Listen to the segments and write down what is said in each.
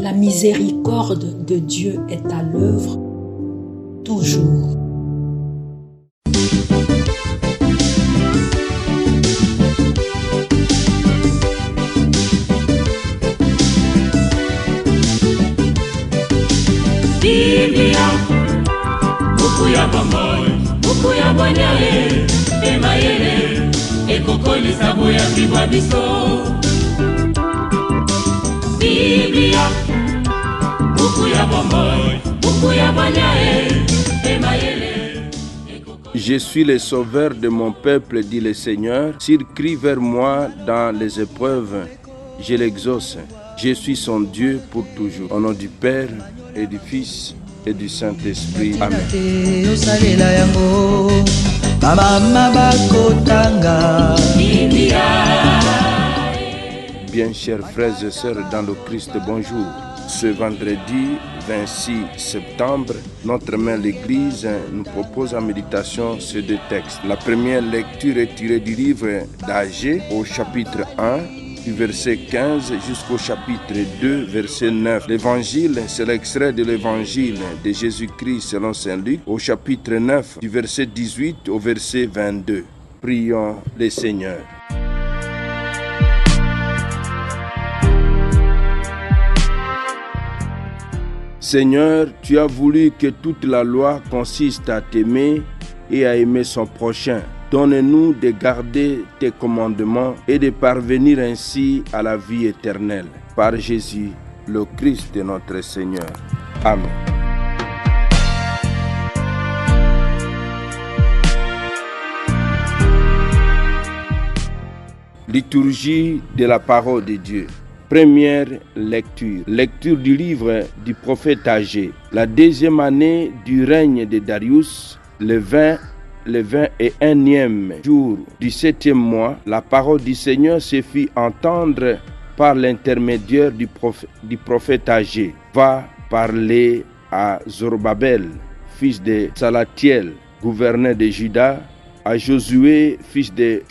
La miséricorde de Dieu est à l'œuvre toujours. Biblia, buku ya bomoi, buku ya bonyae, emayele, ekokolisa boya bibwa biso. Biblia, buku ya bomoi, buku ya bonyae, emayele. Je suis le sauveur de mon peuple, dit le Seigneur. S'il crie vers moi dans les épreuves, je l'exauce. Je suis son Dieu pour toujours. Au nom du Père et du Fils et du Saint-Esprit. Amen. Bien, chers frères et sœurs dans le Christ, bonjour. Ce vendredi 26 septembre, notre mère l'Église nous propose en méditation ces deux textes. La première lecture est tirée du livre d'Agée au chapitre 1, du verset 15 jusqu'au chapitre 2, verset 9. L'évangile, c'est l'extrait de l'évangile de Jésus-Christ selon Saint Luc, au chapitre 9, du verset 18 au verset 22. Prions le Seigneur. Seigneur, tu as voulu que toute la loi consiste à t'aimer et à aimer son prochain. Donne-nous de garder tes commandements et de parvenir ainsi à la vie éternelle. Par Jésus, le Christ notre Seigneur. Amen. Liturgie de la parole de Dieu. Première lecture. Lecture du livre du prophète Agée. La deuxième année du règne de Darius, le 21e jour du 7e mois, la parole du Seigneur se fit entendre par l'intermédiaire du prophète Agée. Va parler à Zorobabel, fils de Salatiel, gouverneur de Juda, à Josué, fils de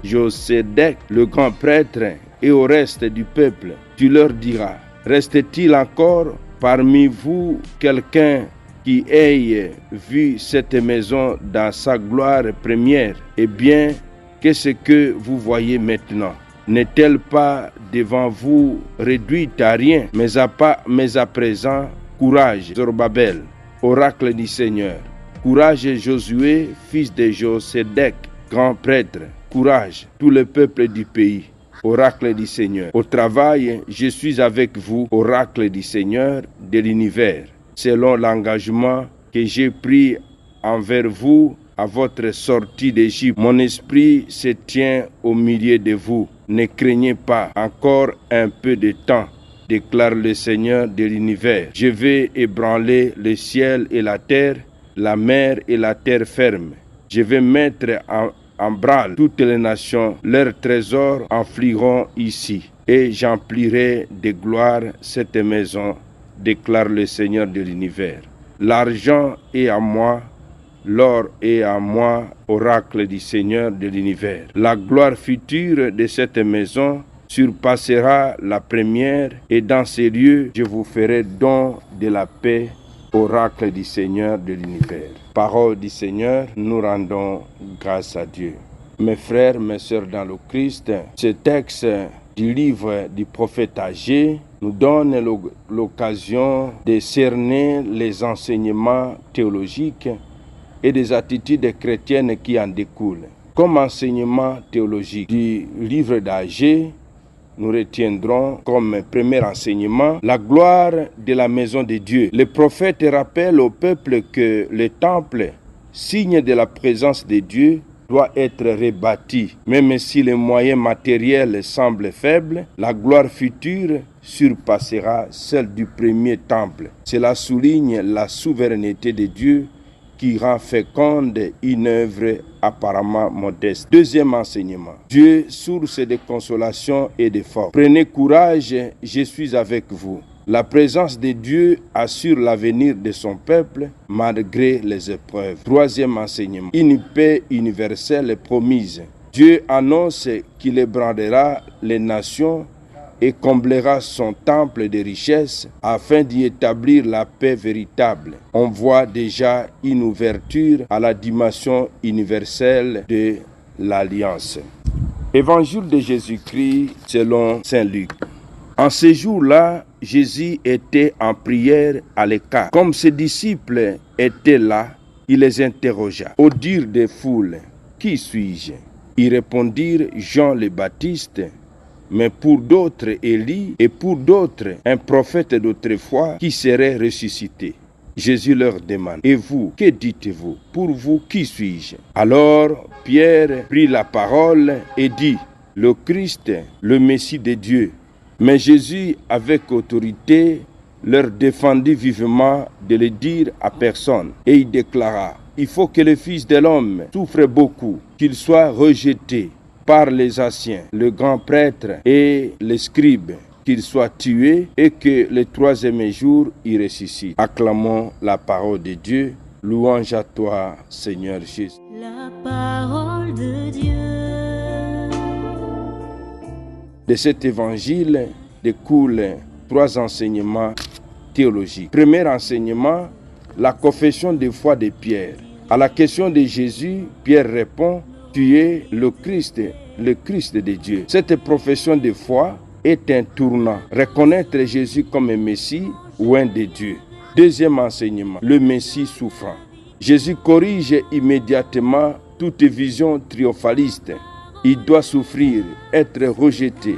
Josédek, le grand prêtre, et au reste du peuple. Tu leur diras, reste-t-il encore parmi vous quelqu'un qui ait vu cette maison dans sa gloire première? Eh bien, qu'est-ce que vous voyez maintenant? N'est-elle pas devant vous réduite à rien? Mais à présent, courage, Zorobabel, oracle du Seigneur. Courage, Josué, fils de Josédek, grand prêtre. Courage, tout le peuple du pays. Oracle du Seigneur. Au travail, je suis avec vous, oracle du Seigneur de l'univers, selon l'engagement que j'ai pris envers vous à votre sortie d'Égypte. Mon esprit se tient au milieu de vous. Ne craignez pas, encore un peu de temps, déclare le Seigneur de l'univers. Je vais ébranler le ciel et la terre, la mer et la terre ferme. Je vais mettre en branle toutes les nations, leurs trésors enfliront ici, et j'emplirai de gloire cette maison, déclare le Seigneur de l'univers. L'argent est à moi, l'or est à moi, oracle du Seigneur de l'univers. La gloire future de cette maison surpassera la première, et dans ces lieux, je vous ferai don de la paix, oracle du Seigneur de l'univers. Parole du Seigneur, nous rendons grâce à Dieu. Mes frères, mes sœurs dans le Christ, ce texte du livre du prophète Agée nous donne l'occasion de cerner les enseignements théologiques et des attitudes chrétiennes qui en découlent. Comme enseignement théologique du livre d'Agée, nous retiendrons comme premier enseignement la gloire de la maison de Dieu. Le prophète rappelle au peuple que le temple, signe de la présence de Dieu, doit être rebâti. Même si les moyens matériels semblent faibles, la gloire future surpassera celle du premier temple. Cela souligne la souveraineté de Dieu qui rend féconde une œuvre apparemment modeste. Deuxième enseignement. Dieu, source de consolation et de force. Prenez courage, je suis avec vous. La présence de Dieu assure l'avenir de son peuple malgré les épreuves. Troisième enseignement. Une paix universelle promise. Dieu annonce qu'il ébranlera les nations et comblera son temple de richesses afin d'y établir la paix véritable. On voit déjà une ouverture à la dimension universelle de l'Alliance. Évangile de Jésus-Christ selon Saint Luc. En ces jours-là, Jésus était en prière à l'écart. Comme ses disciples étaient là, il les interrogea. Au dire des foules, « Qui suis-je » Ils répondirent « Jean le Baptiste ». Mais pour d'autres, Élie, et pour d'autres, un prophète d'autrefois qui serait ressuscité. Jésus leur demande, « Et vous, que dites-vous? Pour vous, qui suis-je » Alors Pierre prit la parole et dit, « Le Christ, le Messie de Dieu. » Mais Jésus, avec autorité, leur défendit vivement de le dire à personne. Et il déclara, « Il faut que le Fils de l'homme souffre beaucoup, qu'il soit rejeté par les anciens, le grand prêtre et les scribes, qu'il soit tué et que le troisième jour il ressuscite. » Acclamons la parole de Dieu. Louange à toi, Seigneur Jésus. La parole de Dieu. De cet évangile découlent 3 enseignements théologiques. Premier enseignement, la confession de foi de Pierre. À la question de Jésus, Pierre répond, « Tu es le Christ de Dieu. » Cette profession de foi est un tournant. Reconnaître Jésus comme un Messie ou un de Dieu. Deuxième enseignement, le Messie souffrant. Jésus corrige immédiatement toute vision triomphaliste. Il doit souffrir, être rejeté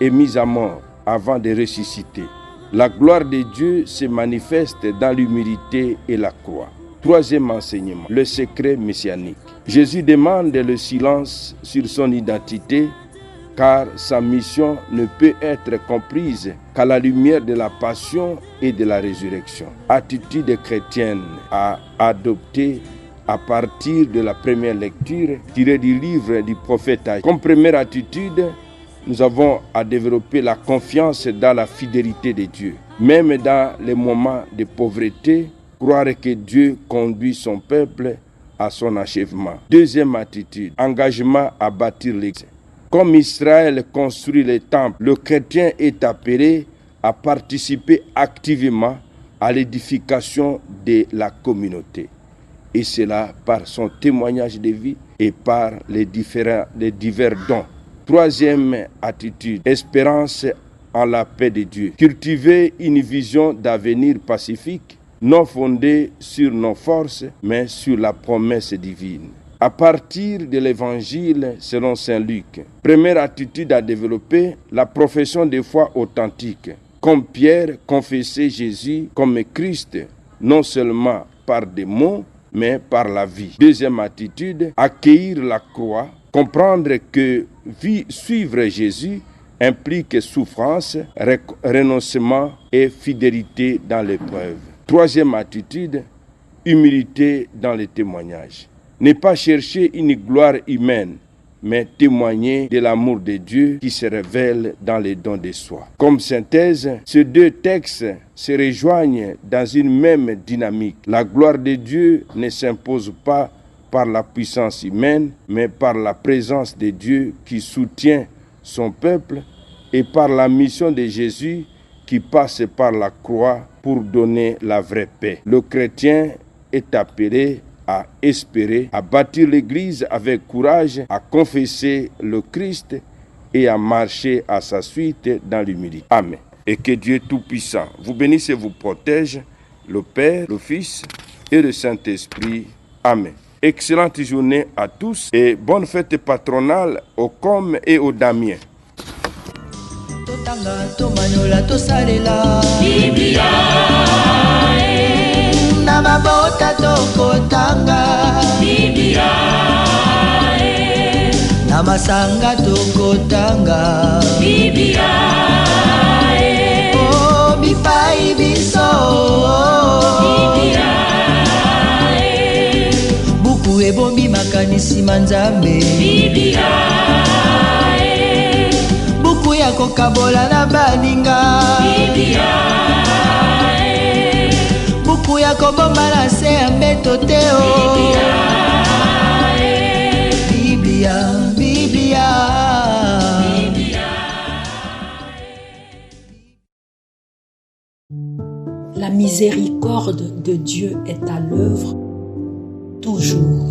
et mis à mort avant de ressusciter. La gloire de Dieu se manifeste dans l'humilité et la croix. Troisième enseignement, le secret messianique. Jésus demande le silence sur son identité, car sa mission ne peut être comprise qu'à la lumière de la passion et de la résurrection. Attitude chrétienne à adopter à partir de la première lecture tirée du livre du prophète Agé. Comme première attitude, nous avons à développer la confiance dans la fidélité de Dieu. Même dans les moments de pauvreté, croire que Dieu conduit son peuple à son achèvement. Deuxième attitude, engagement à bâtir l'Église. Comme Israël construit les temples, le chrétien est appelé à participer activement à l'édification de la communauté. Et cela par son témoignage de vie et par les divers dons. Troisième attitude, espérance en la paix de Dieu. Cultiver une vision d'avenir pacifique, non fondée sur nos forces, mais sur la promesse divine. À partir de l'évangile selon Saint Luc, première attitude à développer, la profession de foi authentique. Comme Pierre confessait Jésus comme Christ, non seulement par des mots, mais par la vie. Deuxième attitude, accueillir la croix, comprendre que suivre Jésus implique souffrance, renoncement et fidélité dans l'épreuve. Troisième attitude, humilité dans le témoignage. Ne pas chercher une gloire humaine, mais témoigner de l'amour de Dieu qui se révèle dans les dons de soi. Comme synthèse, ces 2 textes se rejoignent dans une même dynamique. La gloire de Dieu ne s'impose pas par la puissance humaine, mais par la présence de Dieu qui soutient son peuple et par la mission de Jésus qui passe par la croix pour donner la vraie paix. Le chrétien est appelé à espérer, à bâtir l'Église avec courage, à confesser le Christ et à marcher à sa suite dans l'humilité. Amen. Et que Dieu Tout-Puissant vous bénisse et vous protège, le Père, le Fils et le Saint-Esprit. Amen. Excellente journée à tous et bonne fête patronale aux Com et aux Damien. Na mabota tokotanga Biblia na masanga tokotanga Biblia oh bipai biso Biblia buku ebombi makanisi manzambe Biblia buku ya kokabola na baninga Biblia buku ya kobomba na se ya mbeto te o Biblia, Biblia, Biblia. La miséricorde de Dieu est à l'œuvre toujours.